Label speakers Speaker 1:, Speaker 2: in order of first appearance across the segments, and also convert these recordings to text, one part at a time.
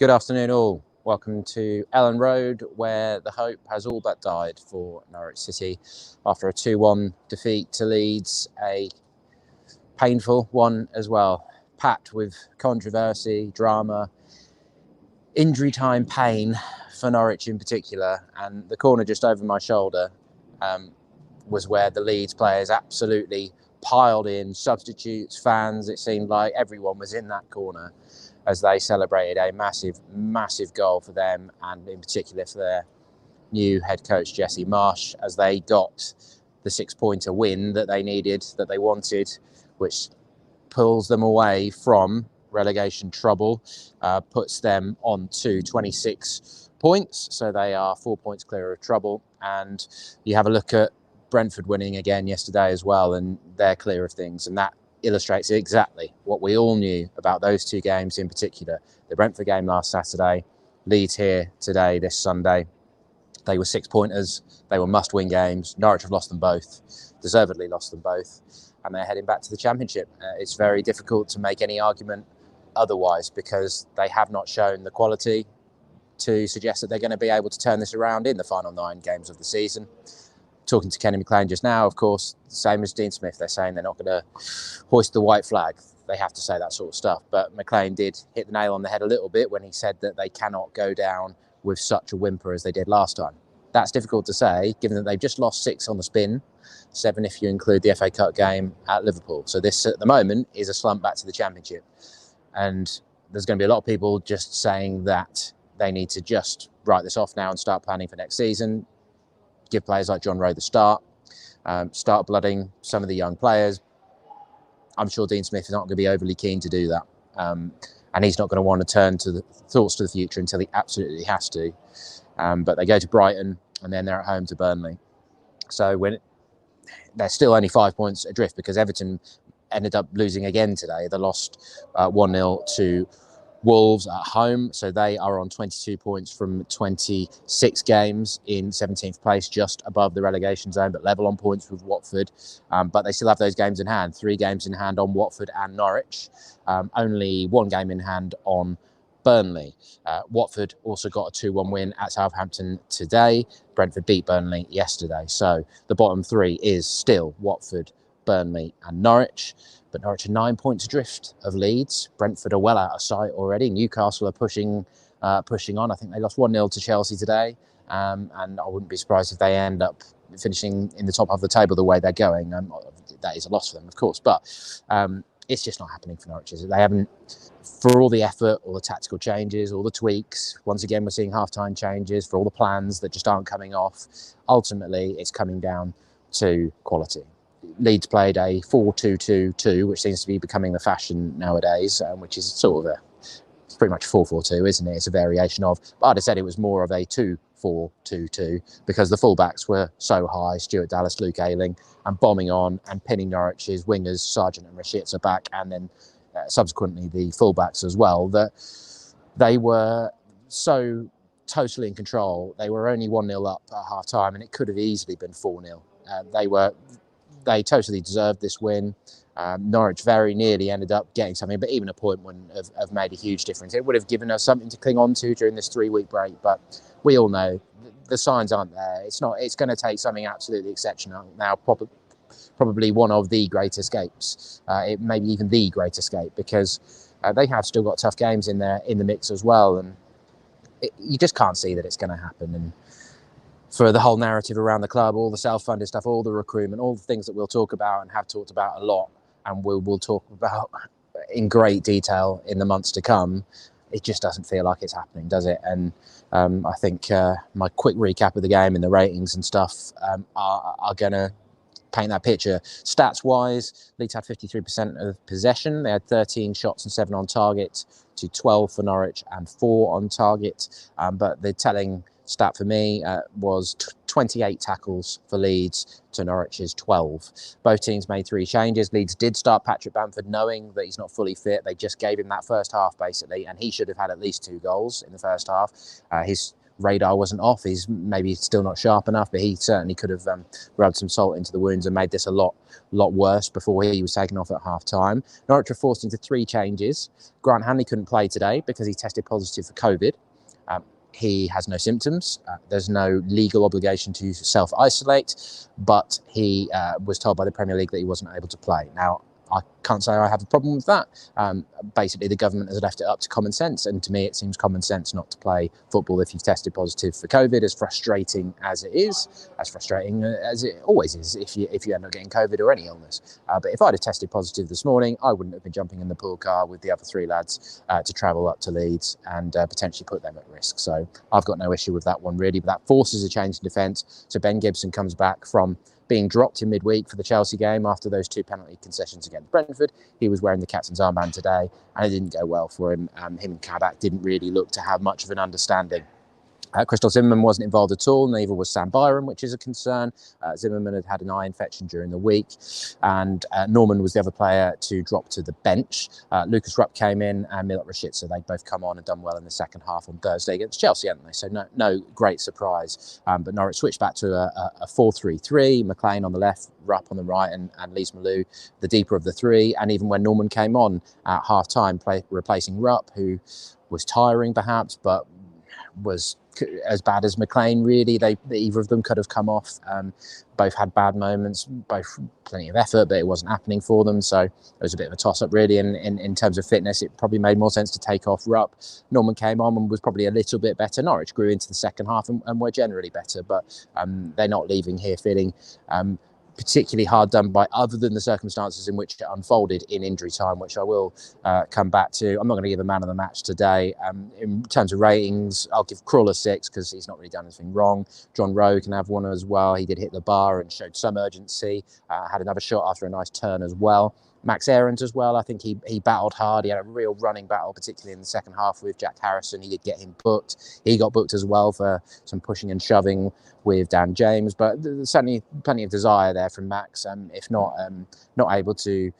Speaker 1: Good afternoon all. Welcome to Elland Road, where the hope has all but died for Norwich City after a 2-1 defeat to Leeds, a painful one as well, packed with controversy, drama, injury time pain for Norwich in particular. And the corner just over my shoulder was where the Leeds players absolutely piled in, substitutes, fans. It seemed like everyone was in that corner as they celebrated a massive goal for them, and in particular for their new head coach Jesse Marsch, as they got the 6-pointer win that they needed, that they wanted, which pulls them away from relegation trouble, puts them on to 26 points, so they are 4 points clear of trouble. And you have a look at Brentford winning again yesterday as well, and they're clear of things, and that illustrates exactly what we all knew about those two games in particular. The Brentford game last Saturday, Leeds here today, this Sunday. They were 6-pointers. They were must-win games. Norwich have lost them both, deservedly lost them both, and they're heading back to the Championship. It's very difficult to make any argument otherwise, because they have not shown the quality to suggest that they're going to be able to turn this around in the final 9 games of the season. Talking to Kenny McLean just now, of course, same as Dean Smith, they're saying they're not going to hoist the white flag. They have to say that sort of stuff. But McLean did hit the nail on the head a little bit when he said that they cannot go down with such a whimper as they did last time. That's difficult to say, given that they've just lost 6 on the spin, 7 if you include the FA Cup game at Liverpool. So this, at the moment, is a slump back to the Championship. And there's going to be a lot of people just saying that they need to just write this off now and start planning for next season. Give players like John Rowe the start blooding some of the young players. I'm sure Dean Smith is not going to be overly keen to do that. And he's not going to want to turn to the thoughts to the future until he absolutely has to. But they go to Brighton, and then they're at home to Burnley. So they're still only 5 points adrift, because Everton ended up losing again today. They lost 1-0 to Wolves at home, so they are on 22 points from 26 games in 17th place, just above the relegation zone, but level on points with Watford. But they still have those games in hand, 3 games in hand on Watford and Norwich, only 1 game in hand on Burnley. Watford also got a 2-1 win at Southampton today. Brentford beat Burnley yesterday. So the bottom 3 is still Watford, Burnley and Norwich. But Norwich are 9 points adrift of Leeds. Brentford are well out of sight already. Newcastle are pushing on. I think they lost 1-0 to Chelsea today. And I wouldn't be surprised if they end up finishing in the top half of the table the way they're going. That is a loss for them, of course. But it's just not happening for Norwich. They haven't, for all the effort, all the tactical changes, all the tweaks. Once again, we're seeing half-time changes for all the plans that just aren't coming off. Ultimately, it's coming down to quality. Leeds played a 4-2-2-2, which seems to be becoming the fashion nowadays, which is sort of it's pretty much 4-4-2, isn't it? It's a variation of, but I'd have said it was more of a 2-4-2-2, because the fullbacks were so high, Stuart Dallas, Luke Ayling, and bombing on and pinning Norwich's wingers, Sargent and Rashica back, and then subsequently the fullbacks as well, that they were so totally in control. They were only 1-0 up at half-time, and it could have easily been 4-0. They totally deserved this win. Norwich very nearly ended up getting something, but even a point wouldn't have made a huge difference. It would have given us something to cling on to during this 3-week break, but we all know the signs aren't there. It's going to take something absolutely exceptional now, probably one of the great escapes, maybe even the great escape, because they have still got tough games in the mix as well, and you just can't see that it's going to happen. And for the whole narrative around the club, all the self-funded stuff, all the recruitment, all the things that we'll talk about and have talked about a lot, and we'll talk about in great detail in the months to come, it just doesn't feel like it's happening, does it? And I think my quick recap of the game and the ratings and stuff are going to paint that picture. Stats-wise, Leeds had 53% of possession. They had 13 shots and 7 on target to 12 for Norwich and 4 on target. But the telling stat for me was 28 tackles for Leeds to Norwich's 12. Both teams made 3 changes. Leeds did start Patrick Bamford knowing that he's not fully fit. They just gave him that first half, basically, and he should have had at least 2 goals in the first half. His radar wasn't off. He's maybe still not sharp enough, but he certainly could have rubbed some salt into the wounds and made this a lot worse before he was taken off at half-time. Norwich were forced into 3 changes. Grant Hanley couldn't play today because he tested positive for COVID. He has no symptoms. There's no legal obligation to self-isolate, but he was told by the Premier League that he wasn't able to play. Now, I can't say I have a problem with that. Basically, the government has left it up to common sense, and to me, it seems common sense not to play football if you've tested positive for COVID. As frustrating as it is, as frustrating as it always is if you end up getting COVID or any illness. But if I'd have tested positive this morning, I wouldn't have been jumping in the pool car with the other 3 lads to travel up to Leeds and potentially put them at risk. So I've got no issue with that one really. But that forces a change in defence. So Ben Gibson comes back from being dropped in midweek for the Chelsea game after those 2 penalty concessions against Brentford. He was wearing the captain's armband today, and it didn't go well for him. Him and Kabak didn't really look to have much of an understanding. Christoph Zimmerman wasn't involved at all, neither was Sam Byram, which is a concern. Zimmerman had an eye infection during the week, and Norman was the other player to drop to the bench. Lucas Rupp came in, and Milot Rashica. They'd both come on and done well in the second half on Thursday against Chelsea, hadn't they? So no great surprise. But Norwich switched back to a 4-3-3, McLean on the left, Rupp on the right, and Leeds Malou, the deeper of the 3. And even when Norman came on at half-time, replacing Rupp, who was tiring perhaps, but was as bad as McLean, really. Either of them could have come off. Both had bad moments, both plenty of effort, but it wasn't happening for them. So it was a bit of a toss-up, really. And in terms of fitness, it probably made more sense to take off Rupp. Norman came on and was probably a little bit better. Norwich grew into the second half and were generally better, but they're not leaving here feeling particularly hard done by, other than the circumstances in which it unfolded in injury time, which I will come back to. I'm not going to give a man of the match today. In terms of ratings, I'll give Krul a 6 because he's not really done anything wrong. John Rowe can have one as well. He did hit the bar and showed some urgency. Had another shot after a nice turn as well. Max Aarons as well. I think he battled hard. He had a real running battle, particularly in the second half with Jack Harrison. He did get him booked. He got booked as well for some pushing and shoving with Dan James. But there's certainly plenty of desire there from Max, if not able to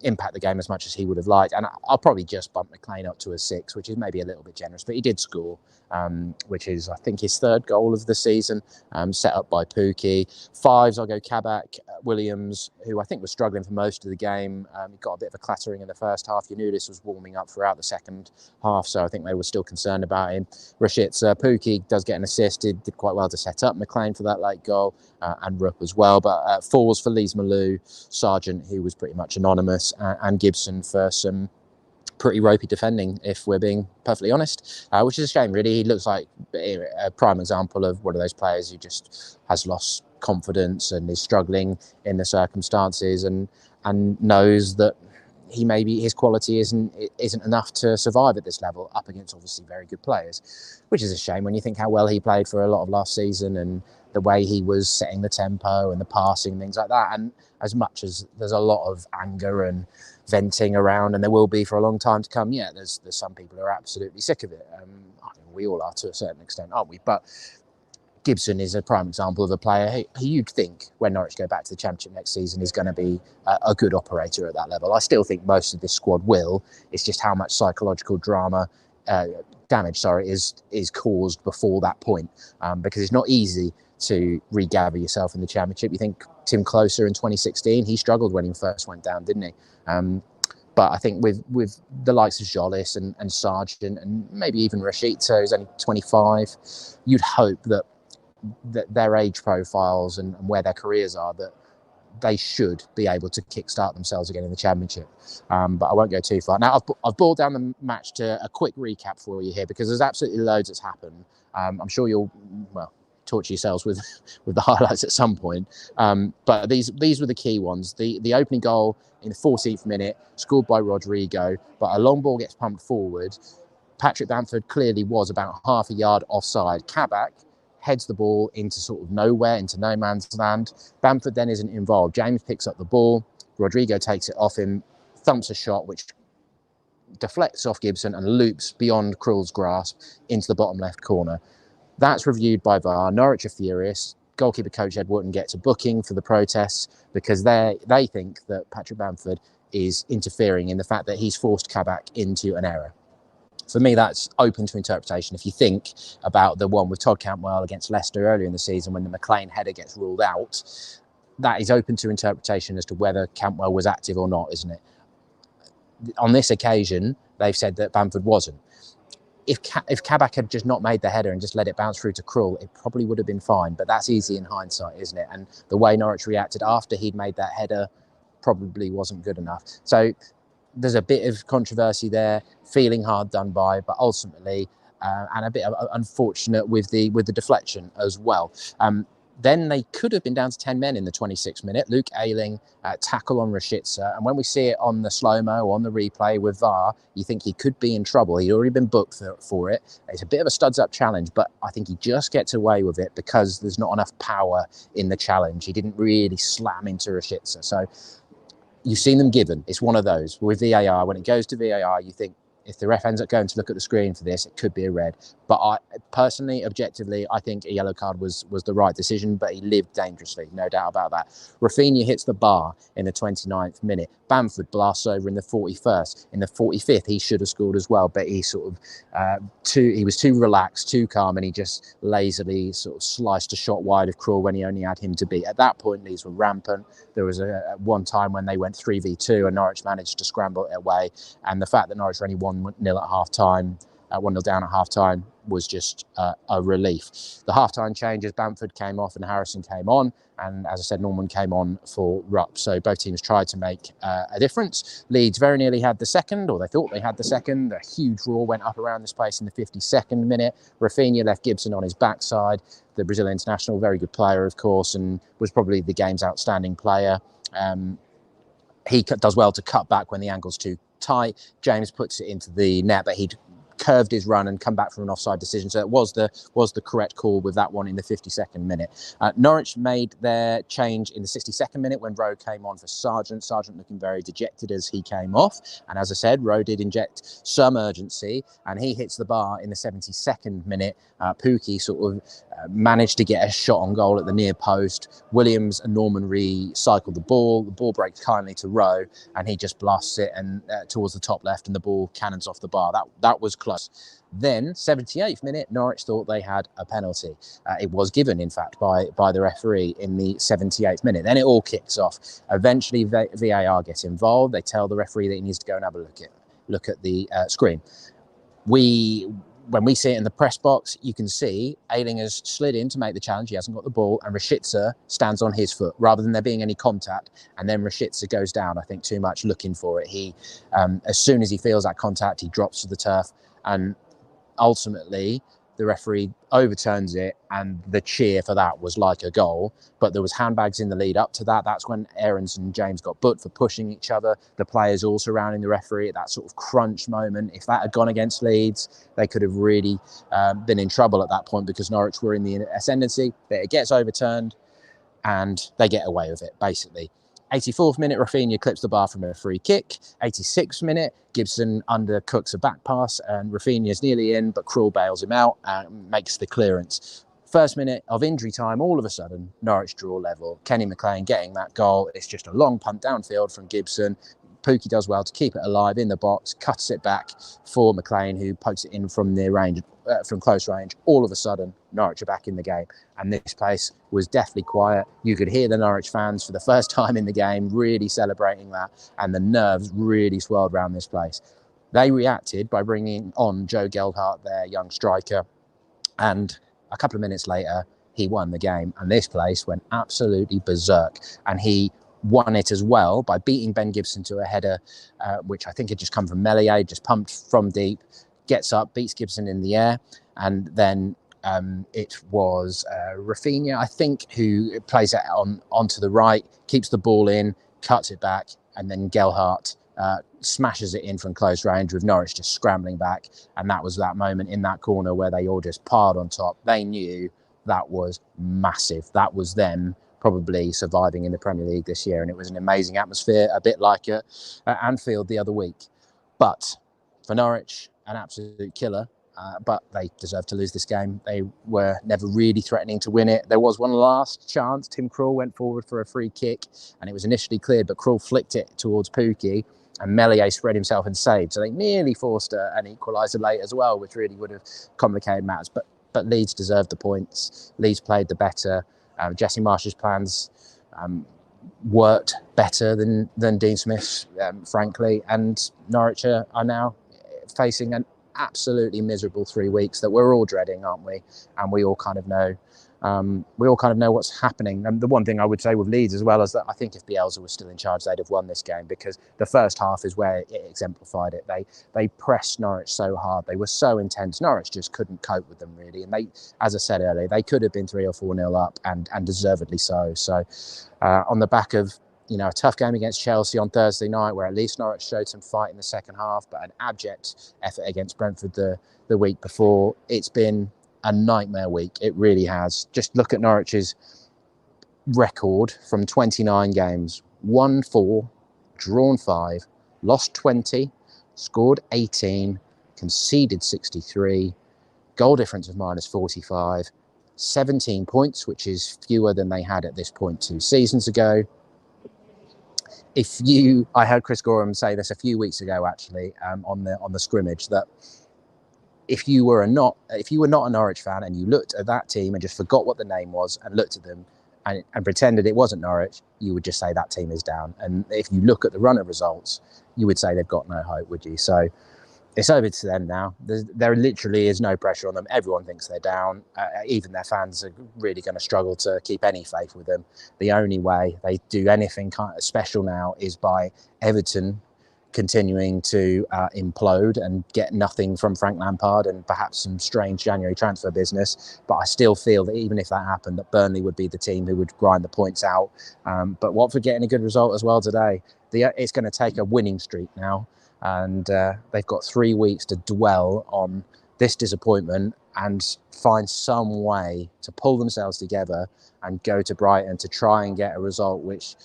Speaker 1: impact the game as much as he would have liked. And I'll probably just bump McLean up to a 6, which is maybe a little bit generous, but he did score, which is, I think, his 3rd goal of the season, set up by Pukki. 5s, I'll go Kabak, Williams, who I think was struggling for most of the game. He got a bit of a clattering in the first half. You knew this was warming up throughout the second half, so I think they were still concerned about him. Rashica, Pukki does get an assist, did quite well to set up McLean for that late goal, and Rupp as well. But 4s for Leeds Malou, Sargent, who was pretty much anonymous, and Gibson for some pretty ropey defending, if we're being perfectly honest, which is a shame, really. He looks like a prime example of one of those players who just has lost confidence and is struggling in the circumstances, and knows that maybe his quality isn't enough to survive at this level up against obviously very good players, which is a shame when you think how well he played for a lot of last season and the way he was setting the tempo and the passing and things like that. And as much as there's a lot of anger and venting around, and there will be for a long time to come, there's some people who are absolutely sick of it. I think we all are to a certain extent, aren't we? But Gibson is a prime example of a player who you'd think, when Norwich go back to the Championship next season, is going to be a good operator at that level. I still think most of this squad will. It's just how much psychological damage is caused before that point, because it's not easy to regather yourself in the Championship. You think Tim Closer in 2016, he struggled when he first went down, didn't he? But I think with the likes of Jolis and Sargent and maybe even Rashica, who's only 25, you'd hope that their age profiles and where their careers are, that they should be able to kickstart themselves again in the Championship. But I won't go too far. Now, I've boiled down the match to a quick recap for you here, because there's absolutely loads that's happened. I'm sure you'll, torture yourselves with the highlights at some point. But these were the key ones. The opening goal in the 14th minute, scored by Rodrigo, but a long ball gets pumped forward. Patrick Bamford clearly was about half a yard offside. Kabak heads the ball into sort of nowhere, into no man's land. Bamford then isn't involved. James picks up the ball. Rodrigo takes it off him, thumps a shot, which deflects off Gibson and loops beyond Krul's grasp into the bottom left corner. That's reviewed by VAR. Norwich are furious. Goalkeeper coach Ed Wootton gets a booking for the protests because they think that Patrick Bamford is interfering in the fact that he's forced Kabak into an error. For me, that's open to interpretation. If you think about the one with Todd Cantwell against Leicester earlier in the season when the McLean header gets ruled out, that is open to interpretation as to whether Cantwell was active or not, isn't it? On this occasion, they've said that Bamford wasn't. If Kabak had just not made the header and just let it bounce through to Krul, it probably would have been fine. But that's easy in hindsight, isn't it? And the way Norwich reacted after he'd made that header probably wasn't good enough. So there's a bit of controversy there, feeling hard done by, but ultimately, and a bit unfortunate with the deflection as well. Then they could have been down to 10 men in the 26th minute. Luke Ayling tackle on Rashica. And when we see it on the slow-mo, on the replay with VAR, you think he could be in trouble. He'd already been booked for it. It's a bit of a studs-up challenge, but I think he just gets away with it because there's not enough power in the challenge. He didn't really slam into Rashica. So you've seen them given. It's one of those. With VAR, when it goes to VAR, you think, if the ref ends up going to look at the screen for this, it could be a red. But I personally, objectively, I think a yellow card was the right decision, but he lived dangerously, no doubt about that. Rafinha hits the bar in the 29th minute. Bamford blasts over in the 41st. In the 45th, he should have scored as well, but he sort of, he was too relaxed, too calm, and he just lazily sort of sliced a shot wide of Krul when he only had him to beat. At that point, Leeds were rampant. There was one time when they went 3v2 and Norwich managed to scramble it away. And the fact that Norwich were only 1-0 at half-time, 1-0 down at half-time, was just a relief. The half-time changes, Bamford came off and Harrison came on. And as I said, Norman came on for Rupp. So both teams tried to make a difference. Leeds very nearly had the second, or they thought they had the second. A huge roar went up around this place in the 52nd minute. Rafinha left Gibson on his backside. The Brazilian international, very good player, of course, and was probably the game's outstanding player. He does well to cut back when the angle's too tight. James puts it into the net, but he'd curved his run and come back from an offside decision. So it was the correct call with that one in the 52nd minute. Norwich made their change in the 62nd minute when Rowe came on for Sargent. Sargent looking very dejected as he came off. And as I said, Rowe did inject some urgency and he hits the bar in the 72nd minute. Pukki sort of managed to get a shot on goal at the near post. Williams and Norman recycled the ball. The ball breaks kindly to Rowe and he just blasts it and towards the top left and the ball cannons off the bar. That was close. Then, 78th minute, Norwich thought they had a penalty. It was given, in fact, by the referee in the 78th minute. Then it all kicks off. Eventually, VAR gets involved. They tell the referee that he needs to go and have a look at the screen. When we see it in the press box, you can see Ayling has slid in to make the challenge. He hasn't got the ball, and Rashica stands on his foot rather than there being any contact. And then Rashica goes down, I think, too much looking for it. He, as soon as he feels that contact, he drops to the turf. And ultimately, the referee overturns it, and the cheer for that was like a goal. But there was handbags in the lead up to that. That's when Aarons and James got booked for pushing each other. The players all surrounding the referee at that sort of crunch moment. If that had gone against Leeds, they could have really been in trouble at that point because Norwich were in the ascendancy. But it gets overturned, and they get away with it, basically. 84th minute, Rafinha clips the bar from a free kick. 86th minute, Gibson undercooks a back pass and Rafinha's nearly in, but Krul bails him out and makes the clearance. First minute of injury time, all of a sudden, Norwich draw level. Kenny McLean getting that goal. It's just a long punt downfield from Gibson. Pukki does well to keep it alive in the box, cuts it back for McLean, who pokes it in from near range, from close range. All of a sudden, Norwich are back in the game. And this place was deathly quiet. You could hear the Norwich fans for the first time in the game really celebrating that. And the nerves really swirled around this place. They reacted by bringing on Joe Gelhardt, their young striker. And a couple of minutes later, he won the game. And this place went absolutely berserk. And he won it as well by beating Ben Gibson to a header, which I think had just come from Melier, just pumped from deep, gets up, beats Gibson in the air, and then it was Rafinha, I think, who plays it onto the right, keeps the ball in, cuts it back, and then Gelhardt smashes it in from close range with Norwich just scrambling back. And that was that moment in that corner where they all just piled on top. They knew that was massive. That was them probably surviving in the Premier League this year. And it was an amazing atmosphere, a bit like at Anfield the other week. But for Norwich, an absolute killer. But they deserved to lose this game. They were never really threatening to win it. There was one last chance. Tim Krul went forward for a free kick and it was initially cleared, but Krul flicked it towards Pukki. and Meslier spread himself and saved. So they nearly forced an equaliser late as well, which really would have complicated matters. But Leeds deserved the points. Leeds played the better. Jesse Marsh's plans worked better than Dean Smith's, frankly. And Norwich are now facing an absolutely miserable 3 weeks that we're all dreading, aren't we? And we all kind of know. What's happening. And the one thing I would say with Leeds as well is that I think if Bielsa was still in charge, they'd have won this game, because the first half is where it exemplified it. They pressed Norwich so hard. They were so intense. Norwich just couldn't cope with them, really. And they, as I said earlier, they could have been 3 or 4-0 up, and deservedly so. So on the back of a tough game against Chelsea on Thursday night, where at least Norwich showed some fight in the second half, but an abject effort against Brentford the week before, it's been a nightmare week. It really has. Just look at Norwich's record from 29 games. Won 4, drawn 5, lost 20, scored 18, conceded 63, goal difference of -45, 17 points, which is fewer than they had at this point 2 seasons ago. I heard Chris Gorham say this a few weeks ago, actually, on the scrimmage, that if you were not a Norwich fan and you looked at that team and just forgot what the name was and looked at them and pretended it wasn't Norwich, you would just say that team is down. And if you look at the run of results, you would say they've got no hope, would you? So it's over to them now. There literally is no pressure on them. Everyone thinks they're down. Even their fans are really going to struggle to keep any faith with them. The only way they do anything kind of special now is by Everton continuing to implode and get nothing from Frank Lampard and perhaps some strange January transfer business. But I still feel that even if that happened, that Burnley would be the team who would grind the points out. But Watford getting a good result as well today. It's going to take a winning streak now. And they've got 3 weeks to dwell on this disappointment and find some way to pull themselves together and go to Brighton to try and get a result which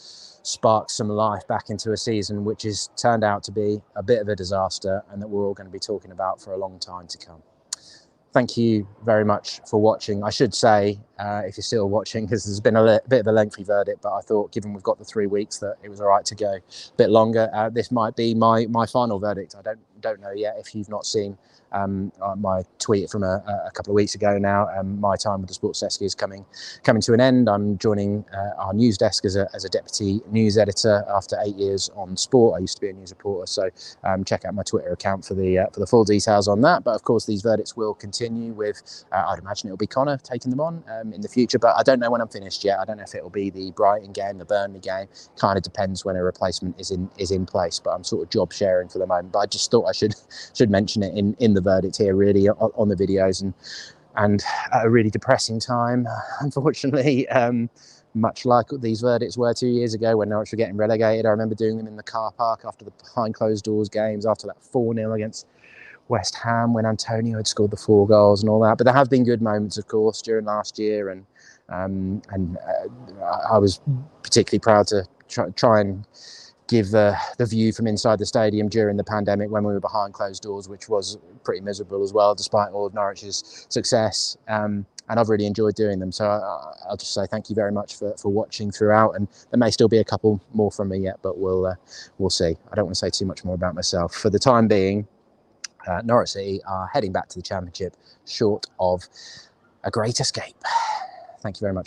Speaker 1: sparks some life back into a season which has turned out to be a bit of a disaster, and that we're all going to be talking about for a long time to come. Thank you very much for watching. I should say, if you're still watching, because there's been a bit of a lengthy verdict, but I thought, given we've got the 3 weeks, that it was all right to go a bit longer. This might be my final verdict. I don't know yet. If you've not seen my tweet from a couple of weeks ago now, my time with the sports desk is coming to an end. I'm joining our news desk as a deputy news editor after 8 years on sport. I used to be a news reporter, so check out my Twitter account for the full details on that. But of course, these verdicts will continue with, I'd imagine it'll be Connor taking them on in the future, but I don't know when I'm finished yet. I don't know if it'll be the Brighton game, the Burnley game. Kind of depends when a replacement is in place, but I'm sort of job sharing for the moment. But I just thought I should mention it in the verdict here, really, on the videos, and at a really depressing time, unfortunately, much like these verdicts were 2 years ago when Norwich were getting relegated. I remember doing them in the car park after the behind closed doors games, after that 4-0 against West Ham when Antonio had scored the 4 goals and all that. But there have been good moments, of course, during last year, and I was particularly proud to try and give the view from inside the stadium during the pandemic when we were behind closed doors, which was pretty miserable as well, despite all of Norwich's success. And I've really enjoyed doing them. So I'll just say thank you very much for watching throughout. And there may still be a couple more from me yet, but we'll see. I don't want to say too much more about myself. For the time being, Norwich City are heading back to the Championship, short of a great escape. Thank you very much.